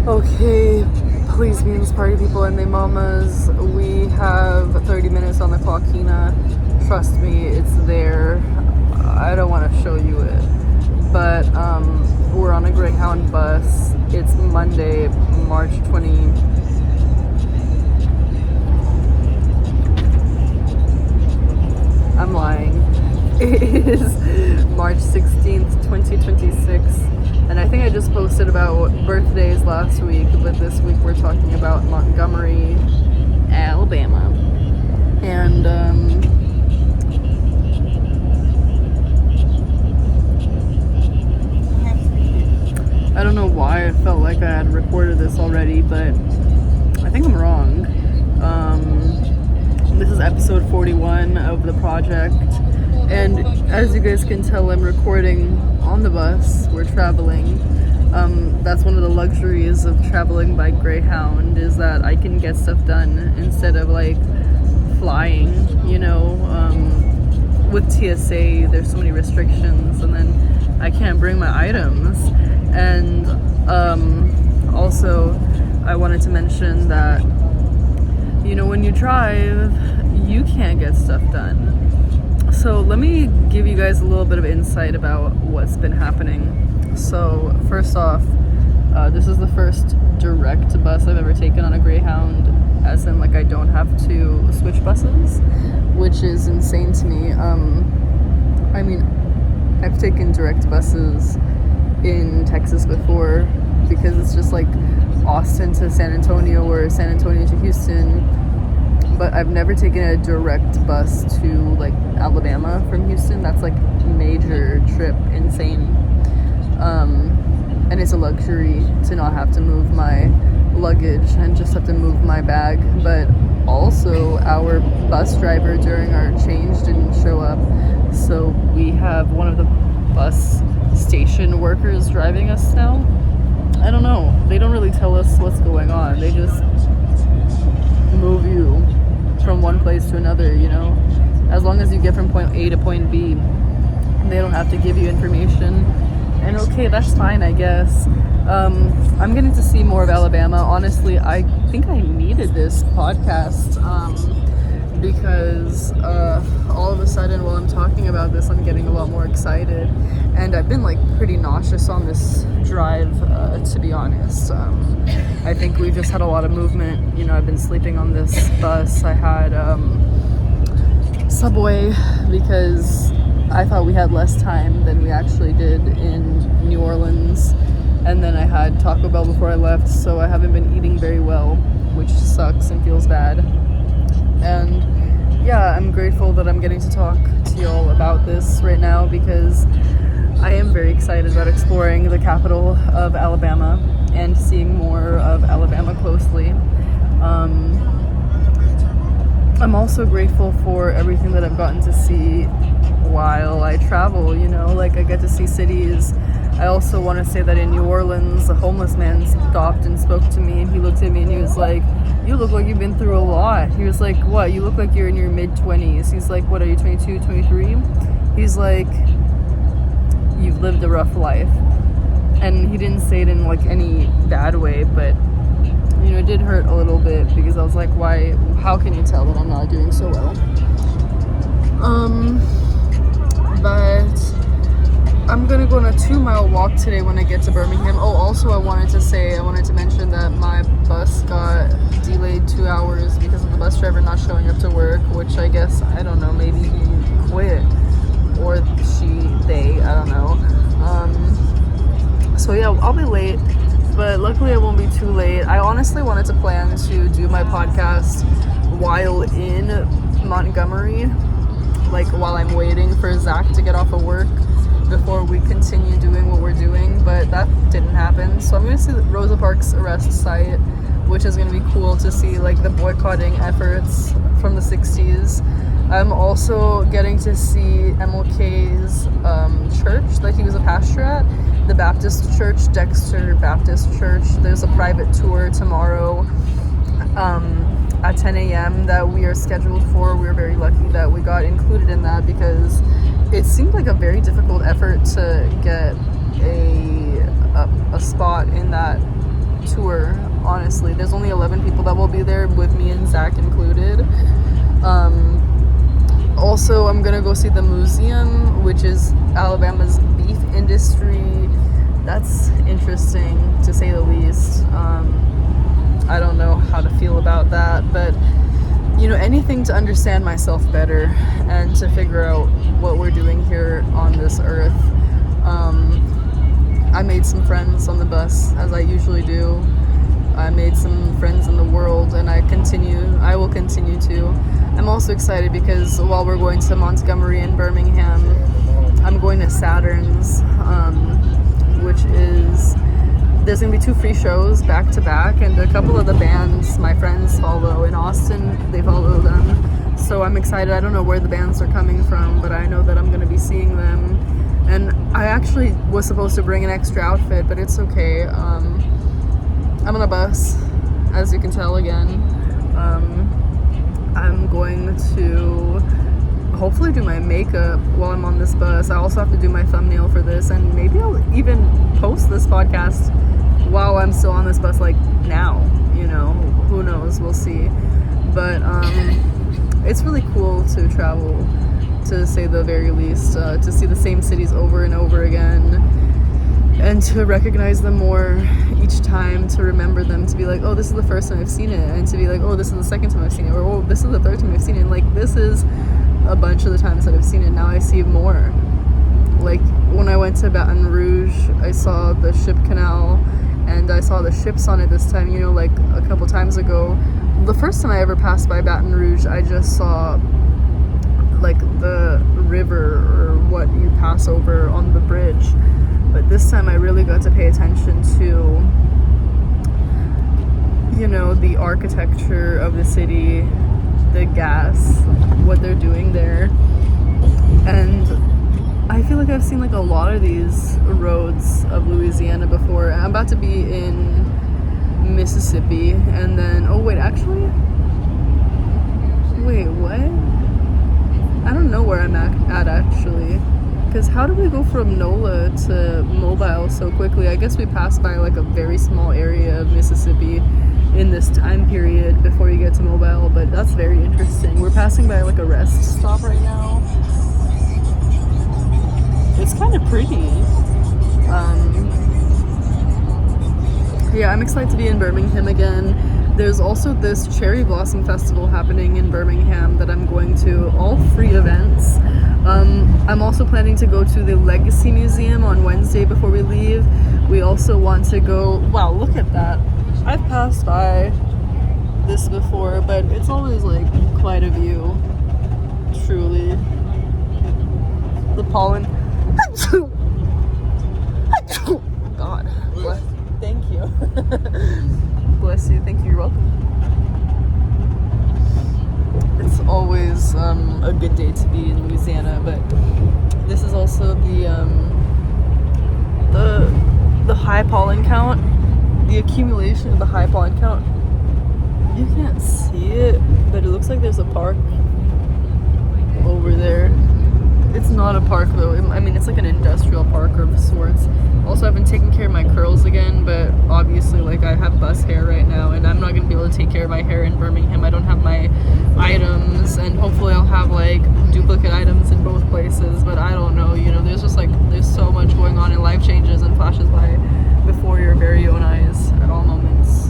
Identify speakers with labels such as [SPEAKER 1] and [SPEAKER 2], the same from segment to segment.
[SPEAKER 1] Okay, please means party people and they mamas. We have 30 minutes on the clock, Hina. Trust me, it's there. I don't want to show you it. But we're on a Greyhound bus. It's Monday, March 20. I'm lying. It is March 16th, 2026. And I think I just posted about birthdays last week, but this week we're talking about Montgomery, Alabama. And I don't know why I felt like I had recorded this already, but I think I'm wrong. This is episode 41 of the project, and as you guys can tell, I'm recording on the bus. We're traveling. That's one of the luxuries of traveling by Greyhound, is that I can get stuff done instead of like flying, you know. With TSA, there's so many restrictions, and then I can't bring my items. And also, I wanted to mention that, you know, when you drive, you can't get stuff done. So let me give you guys a little bit of insight about what's been happening. So first off, this is the first direct bus I've ever taken on a Greyhound, as in like I don't have to switch buses, which is insane to me. I mean, I've taken direct buses in Texas before, because it's just like Austin to San Antonio or San Antonio to Houston, but I've never taken a direct bus to like Alabama from Houston. That's like major trip, insane. And it's a luxury to not have to move my luggage and just have to move my bag. But also our bus driver during our change didn't show up, so we have one of the bus station workers driving us now. I don't know, they don't really tell us what's going on. They just move you from one place to another, you know. As long as you get from point A to point B, they don't have to give you information. And okay, that's fine, I guess. I'm getting to see more of Alabama. Honestly, I think I needed this podcast because all of a sudden while I'm talking about this, I'm getting a lot more excited. And I've been like pretty nauseous on this drive, to be honest. I think we just had a lot of movement. You know, I've been sleeping on this bus. I had Subway because I thought we had less time than we actually did in New Orleans. And then I had Taco Bell before I left, so I haven't been eating very well, which sucks and feels bad. And yeah, I'm grateful that I'm getting to talk to y'all about this right now, because I am very excited about exploring the capital of Alabama and seeing more of Alabama closely. I'm also grateful for everything that I've gotten to see while I travel, you know, like I get to see cities. I also want to say that in New Orleans, a homeless man stopped and spoke to me, and he looked at me and he was like, "You look like you've been through a lot." He was like, "What? You look like you're in your mid-20s. He's like, "What are you, 22, 23? He's like, "You've lived a rough life." And he didn't say it in like any bad way, but you know, it did hurt a little bit, because I was like, why, how can you tell that I'm not doing so well? But I'm gonna go on a 2-mile walk today when I get to Birmingham. Oh, also I wanted to mention that my bus got delayed 2 hours because of the bus driver not showing up to work, which I guess, I don't know, maybe he quit, or they, I don't know. So yeah, I'll be late, but luckily I won't be too late. I honestly wanted to plan to do my podcast while in Montgomery, like while I'm waiting for Zach to get off of work before we continue doing what we're doing, but that didn't happen. So I'm going to see the Rosa Parks arrest site, which is going to be cool to see like the boycotting efforts from the 60s. I'm also getting to see MLK's church that he was a pastor at, the Baptist church, Dextor Baptist Church. There's a private tour tomorrow at 10 a.m. that we are scheduled for. We're very lucky that we got included in that, because it seemed like a very difficult effort to get a spot in that tour, honestly. There's only 11 people that will be there, with me and Zach included. Also, I'm gonna go see the MOOseum, which is Alabama's beef industry. That's interesting, to say the least. I don't know how to feel about that, but you know, anything to understand myself better and to figure out what we're doing here on this earth. I made some friends on the bus, as I usually do. I made some friends in the world, and I will continue to. I'm also excited because while we're going to Montgomery and Birmingham, I'm going to Saturn's, which is, there's going to be 2 free shows back to back, and a couple of the bands my friends follow in Austin, they follow them. So I'm excited. I don't know where the bands are coming from, but I know that I'm going to be seeing them. And I actually was supposed to bring an extra outfit, but it's okay. I'm on a bus, as you can tell again. I'm going to hopefully do my makeup while I'm on this bus. I also have to do my thumbnail for this, and maybe I'll even post this podcast while I'm still on this bus, like now, you know, who knows, we'll see. But it's really cool to travel, to say the very least, to see the same cities over and over again, and to recognize them more each time, to remember them, to be like, oh, this is the first time I've seen it, and to be like, oh, this is the second time I've seen it, or oh, this is the third time I've seen it, and like, this is a bunch of the times that I've seen it. Now I see more. Like, when I went to Baton Rouge, I saw the ship canal, and I saw the ships on it this time, you know, like a couple times ago. The first time I ever passed by Baton Rouge, I just saw like the river, or what you pass over on the bridge. But this time I really got to pay attention to, you know, the architecture of the city, the gas, what they're doing there. And I feel like I've seen like a lot of these roads of Louisiana before. I'm about to be in Mississippi, and then, oh wait, actually, wait, what? I don't know where I'm at actually. Because how do we go from NOLA to Mobile so quickly? I guess we passed by like a very small area of Mississippi in this time period before you get to Mobile, but that's very interesting. We're passing by like a rest stop right now. It's kind of pretty. Yeah, I'm excited to be in Birmingham again. There's also this Cherry Blossom Festival happening in Birmingham that I'm going to, all free events. I'm also planning to go to the Legacy Museum on Wednesday before we leave. We also want to go, wow, look at that. I've passed by this before, but it's always like quite a view, truly. The pollen. God, bless. Thank you. Bless you. Thank you. You're welcome. It's always a good day to be in Louisiana, but this is also the high pollen count, the accumulation of the high pollen count. You can't see it, but it looks like there's a park over there. It's not a park though. I mean, it's like an industrial park of sorts. Also, I've been taking care of my curls again, but obviously, like, I have bus hair right now, and I'm not going to be able to take care of my hair in Birmingham. I don't have my items, and hopefully I'll have, like, duplicate items in both places, but I don't know, you know, there's just, like, there's so much going on, and life changes and flashes by before your very own eyes at all moments.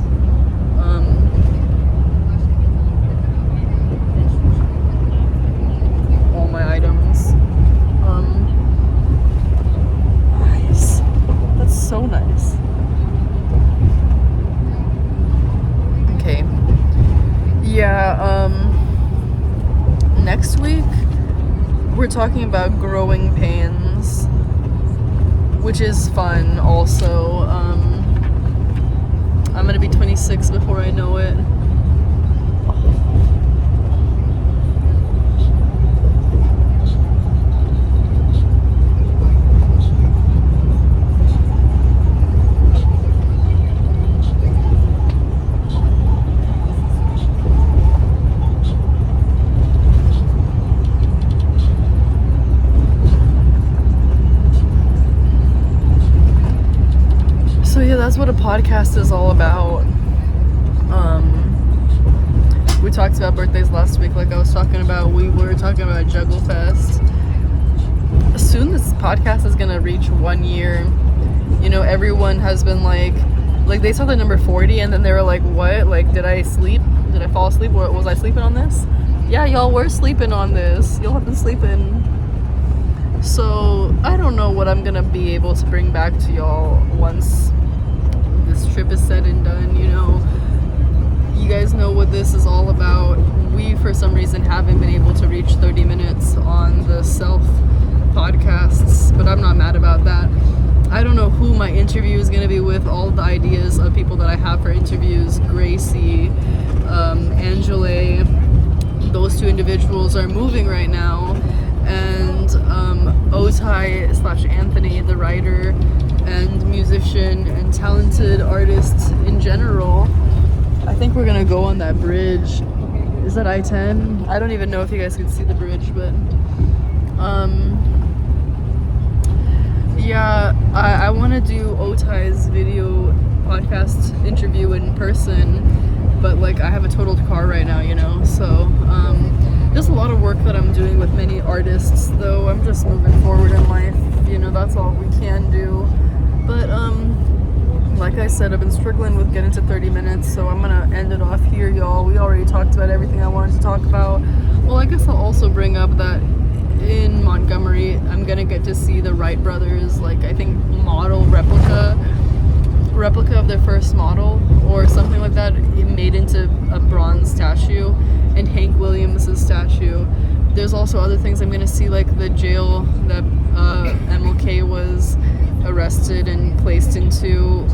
[SPEAKER 1] All my items. Nice. That's so nice. Okay. Yeah, next week we're talking about growing pains, which is fun also. I'm gonna be 26 before I know it. So yeah, that's what a podcast is all about. We talked about birthdays last week, like I was talking about. We were talking about Juggle Fest. Soon this podcast is gonna reach 1 year. You know, everyone has been like they saw the number 40 and then they were like, what? Like, did I sleep? Did I fall asleep? Was I sleeping on this? Yeah, y'all were sleeping on this. Y'all have been sleeping. So I don't know what I'm gonna be able to bring back to y'all once this trip is said and done. You know, you guys know what this is all about. We, for some reason, haven't been able to reach 30 minutes on the self podcasts, but I'm not mad about that. I don't know who my interview is going to be with. All the ideas of people that I have for interviews, Gracie, Angela, those two individuals are moving right now, and Otai/Anthony, the writer and musician and talented artist in general. I think we're gonna go on that bridge. Is that I-10? I don't even know if you guys can see the bridge, but yeah, I want to do Otai's video podcast interview in person, but like I have a totaled car right now, you know, so there's a lot of work that I'm doing with many artists, though. I'm just moving forward in life, you know, that's all we can do. But like I said, I've been struggling with getting to 30 minutes, so I'm gonna end it off here, y'all. We already talked about everything I wanted to talk about. Well, I guess I'll also bring up that in Montgomery, I'm gonna get to see the Wright brothers, like I think replica of their first model or something like that, made into a bronze statue, and Hank Williams' statue. There's also other things I'm gonna see, like the jail that MLK was arrested and placed into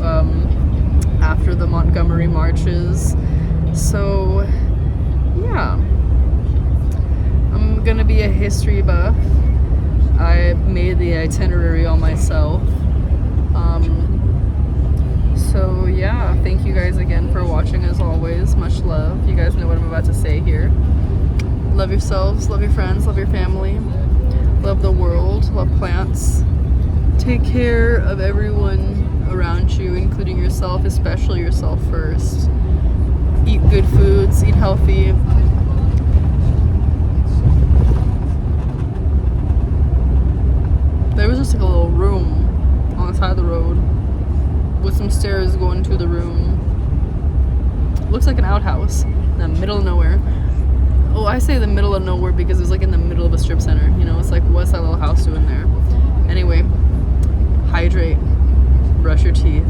[SPEAKER 1] after the Montgomery marches. So yeah, I'm gonna be a history buff. I made the itinerary all myself. So yeah, thank you guys again for watching, as always. Much love. You guys know what I'm about to say here. Love yourselves, love your friends, love your family, love the world, love plants. Take care of everyone around you, including yourself, especially yourself first. Eat good foods, eat healthy. There was just like a little room on the side of the road with some stairs going to the room. Looks like an outhouse in the middle of nowhere. Oh, I say the middle of nowhere because it's like in the middle of a strip center. You know, it's like, what's that little house doing there? Anyway, hydrate, brush your teeth.